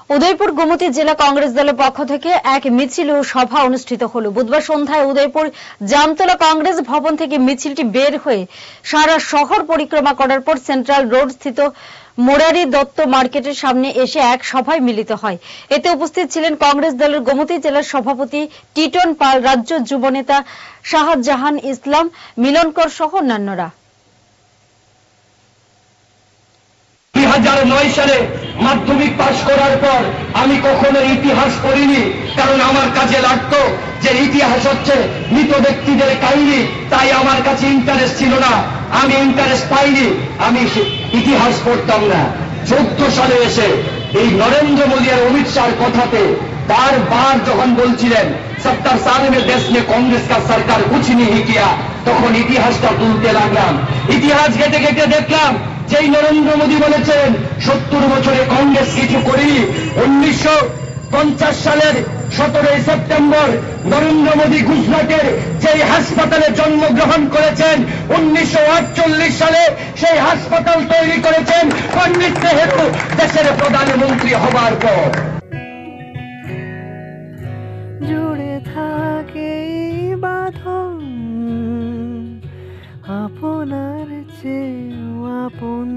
উদয়পুর গোমতী জেলা কংগ্রেস দলের পক্ষ থেকে এক মিছিল ও সভা অনুষ্ঠিত হলো। বুধবার সন্ধ্যায় উদয়পুর জামতলা কংগ্রেস ভবন থেকে মিছিলটি বের হয়ে সারা শহর পরিক্রমা করার পর সেন্ট্রাল রোড স্থিত মোরারি দত্ত মার্কেটের সামনে এসে এক সভায় মিলিত হয়। এতে উপস্থিত ছিলেন কংগ্রেস দলের গোমতী জেলার সভাপতি টিটন পাল, রাজ্য যুব নেতা শাহজাহান ইসলাম, মিলনকর সহ অন্যান্যরা। 2009 সালে মাধ্যমিক পাশ করার পর আমি কখনো ইতিহাস পড়িনি, কারণ আমার কাজে লাগতো যে ইতিহাস হচ্ছে মৃত ব্যক্তিদের কাহিনী, তাই আমার কাছে ইন্টারেস্ট ছিল না, আমি ইন্টারেস্ট পাইনি, আমি ইতিহাস পড়তাম না। 14 সালে এসে এই নরেন্দ্র মোদী আর অমিত শাহর কথাতে বারবার যখন বলছিলেন 70 साल में देश में कांग्रेस का सरकार कुछ नहीं किया, তখন ইতিহাসটা তুলতে লাগলাম। ইতিহাস ঘেটে ঘেটে দেখলাম যেই নরেন্দ্র মোদী বলেছেন 70 বছরে কংগ্রেস কিছু করেনি। 1950 সালের 17 সেপ্টেম্বর নরেন্দ্র মোদী গুজরাটের যেই হাসপাতালে জন্মগ্রহণ করেছেন, 1948 সালে সেই হাসপাতাল তৈরি করেছেন পণ্ডিত নেহেরু দেশের প্রধানমন্ত্রী হবার পর। জুড়ে থাকে বাঁধন আপনার চেয়েও আপন,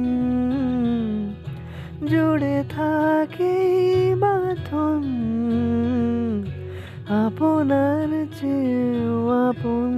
জুড়ে থাকে বাঁধন আপনার চেয়েও আপন।